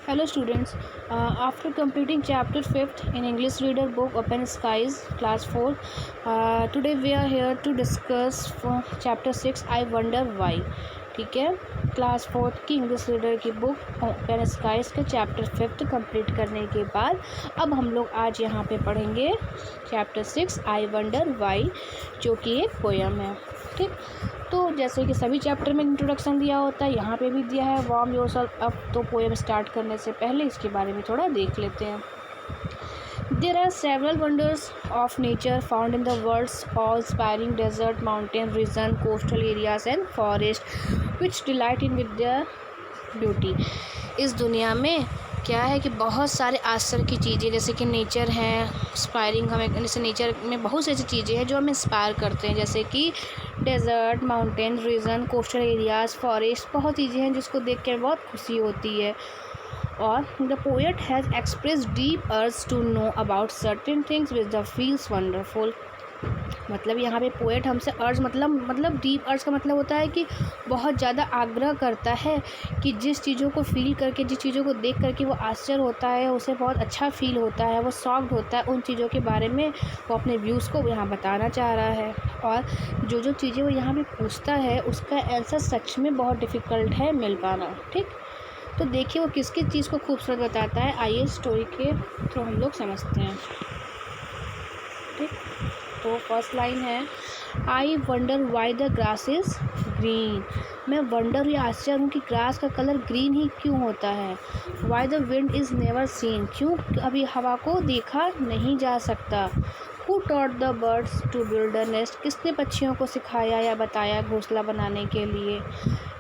Hello students, after completing chapter 5th in English reader book Open Skies class 4, today we are here to discuss for chapter 6 I wonder why. ठीक है, class 4 की English reader की book open skies के chapter 5th complete करने के बाद अब हम लोग आज यहाँ पे पढ़ेंगे चैप्टर 6 आई वंडर वाई, जो कि एक पोयम है। ठीक, तो जैसे कि सभी चैप्टर में इंट्रोडक्शन दिया होता है, यहाँ पे भी दिया है वार्म योरसेल्फ अप। तो पोएम स्टार्ट करने से पहले इसके बारे में थोड़ा देख लेते हैं। There are several wonders of nature found in the world's awe-inspiring desert, mountain region, coastal areas and forest, which delight in with their beauty. इस दुनिया में क्या है कि बहुत सारे आश्चर्य की चीज़ें जैसे कि नेचर हैं, इंस्पायरिंग, हमें जैसे नेचर में बहुत सी ऐसी चीज़ें हैं जो हमें इंस्पायर करते हैं, जैसे कि desert, mountain region, coastal areas, forest, बहुत चीज़ें हैं जिसको देख कर बहुत खुशी होती है। और the poet has express deep urge to know about certain things which the feels wonderful. मतलब यहाँ पे पोएट हमसे अर्ज मतलब डीप अर्ज का मतलब होता है कि बहुत ज़्यादा आग्रह करता है कि जिस चीज़ों को फील करके, जिस चीज़ों को देख करके वो आश्चर्य होता है, उसे बहुत अच्छा फील होता है, वो शॉक्ड होता है, उन चीज़ों के बारे में वो अपने व्यूज़ को यहाँ बताना चाह रहा है। और जो जो चीज़ें वो यहाँ पे पूछता है उसका आंसर सच में बहुत डिफ़िकल्ट है मिल पाना। ठीक, तो देखिए वो किस किस चीज़ को खूबसूरत बताता है, आइए स्टोरी के थ्रू हम लोग समझते हैं। ठीक, तो फर्स्ट लाइन है I wonder why the grass is green. मैं वंडर या आश्चर्य हूँ कि ग्रास का कलर ग्रीन ही क्यों होता है। Why the wind is never seen, क्यों अभी हवा को देखा नहीं जा सकता। Who taught the birds to build a nest, किसने पक्षियों को सिखाया या बताया घोंसला बनाने के लिए।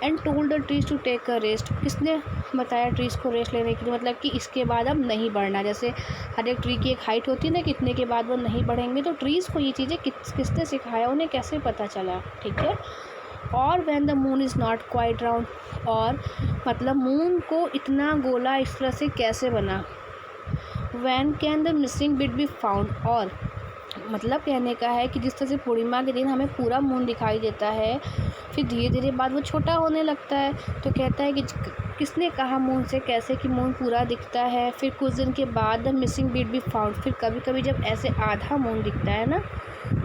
And told the trees to take a rest, किसने बताया ट्रीज़ को रेस्ट लेने के लिए, मतलब कि इसके बाद अब नहीं बढ़ना। जैसे हर एक ट्री की एक हाइट होती है ना, कितने के बाद वो नहीं बढ़ेंगे, तो ट्रीज़ को ये चीज़ें किसने सिखाया, उन्हें कैसे पता चला। ठीक है, और when the moon is not quite round, और मतलब मून को इतना गोला इस तरह से कैसे बना। When can the missing bit be found, और मतलब कहने का है कि जिस तरह से पूर्णिमा के दिन हमें पूरा मून दिखाई देता है, फिर धीरे धीरे बाद वो छोटा होने लगता है, तो कहता है कि किसने कहा मून से कैसे कि मून पूरा दिखता है। फिर कुछ दिन के बाद the missing bit be found, फिर कभी कभी जब ऐसे आधा मून दिखता है ना,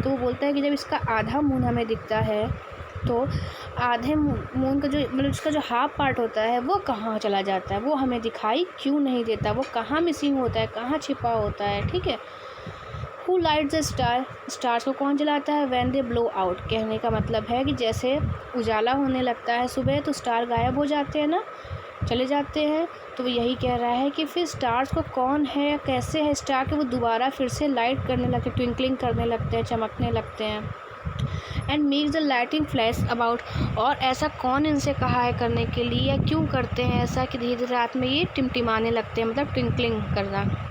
तो वो बोलता है कि जब इसका आधा मून हमें दिखता है तो आधे मून का जो मतलब इसका जो हाफ पार्ट होता है वो कहाँ चला जाता है, वो हमें दिखाई क्यों नहीं देता, वो कहाँ मिसिंग होता है, कहाँ छिपा होता है। ठीक है, who lights the star, stars को कौन जलाता है। व्हेन दे ब्लो आउट, कहने का मतलब है कि जैसे उजाला होने लगता है सुबह तो स्टार गायब हो जाते हैं ना, चले जाते हैं, तो वो यही कह रहा है कि फिर स्टार्स को कौन है, कैसे है स्टार के वो दोबारा फिर से लाइट करने लगते, ट्विंकलिंग करने लगते हैं, चमकने लगते हैं। And make the lighting flash about, और ऐसा कौन इनसे कहा है करने के लिए, या क्यों करते हैं ऐसा कि धीरे धीरे रात में ये टिमटिमाने लगते हैं, मतलब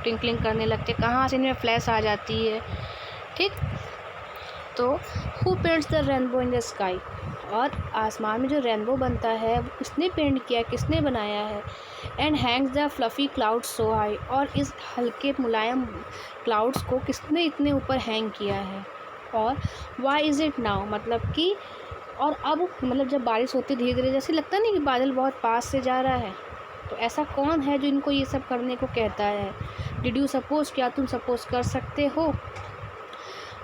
ट्विंकलिंग करने लगते हैं, कहाँ से इनमें फ्लैश आ जाती है। ठीक, तो who paints the rainbow in the sky, और आसमान में जो रेनबो बनता है वो किसने पेंट किया, किसने बनाया है। And Hanks the fluffy clouds so high, और इस हल्के मुलायम क्लाउड्स को किसने इतने ऊपर हैंग किया है। और वाई इज़ इट नाउ, मतलब कि और अब मतलब जब बारिश होती है धीरे धीरे, जैसे लगता नहीं कि बादल बहुत पास से जा रहा है, तो ऐसा कौन है जो इनको ये सब करने को कहता है। डिड यू सपोज, क्या तुम सपोज कर सकते हो।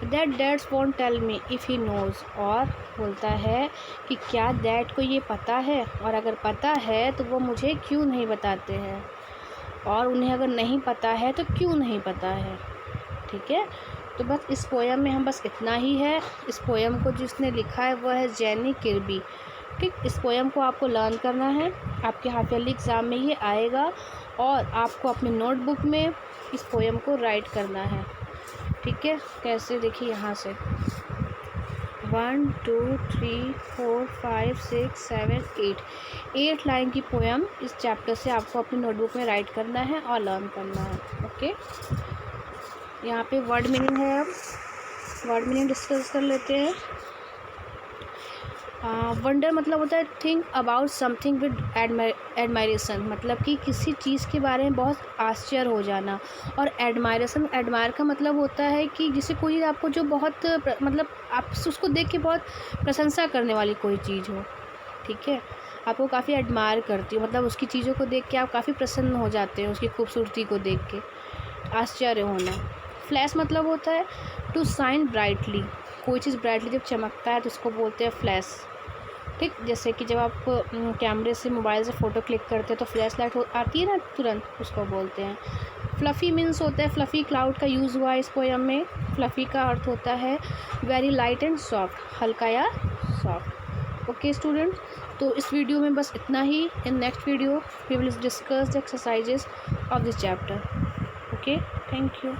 That's won't tell me if he knows, और बोलता है कि क्या दैट को ये पता है, और अगर पता है तो वो मुझे क्यों नहीं बताते हैं, और उन्हें अगर नहीं पता है तो क्यों नहीं पता है। ठीक है, तो बस इस पोएम में हम बस इतना ही है। इस पोएम को जिसने लिखा है वो है जेनी किर्बी। ठीक, इस पोएम को आपको लर्न करना है, आपके हाफ ईयरली एग्ज़ाम में ये आएगा, और आपको अपने नोटबुक में इस पोएम को राइट करना है। ठीक है, कैसे देखिए यहाँ से 1 2 3 4 5 6 7 8 लाइन की पोएम इस चैप्टर से आपको अपनी नोटबुक में राइट करना है और लर्न करना है। ओके, यहाँ पे वर्ड मीनिंग है, अब वर्ड मीनिंग डिस्कस कर लेते हैं। वंडर मतलब होता है think about something with admiration, मतलब कि किसी चीज़ के बारे में बहुत आश्चर्य हो जाना। और एडमायर का मतलब होता है कि जिसे कोई आपको जो बहुत मतलब आप उसको देख के बहुत प्रशंसा करने वाली कोई चीज़ हो। ठीक है, आपको काफ़ी एडमायर करती हो, मतलब उसकी चीज़ों को देख के आप काफ़ी प्रसन्न हो जाते हो, उसकी खूबसूरती को देख के आश्चर्य होना। फ्लैश मतलब होता है टू शाइन ब्राइटली, कोई चीज़ ब्राइटली जब चमकता है तो उसको बोलते हैं फ्लैश। ठीक, जैसे कि जब आप कैमरे से मोबाइल से फ़ोटो क्लिक करते हैं तो फ्लैश लाइट आती है ना तुरंत, उसको बोलते हैं। फ्लफ़ी मीन्स होता है, फ्लफ़ी क्लाउड का यूज़ हुआ है इस पोयम में। फ्लफ़ी का अर्थ होता है वेरी लाइट एंड सॉफ्ट, हल्का या सॉफ्ट। ओके स्टूडेंट्स, तो इस वीडियो में बस इतना ही। In next video we will discuss the exercises of this chapter. Okay, thank you.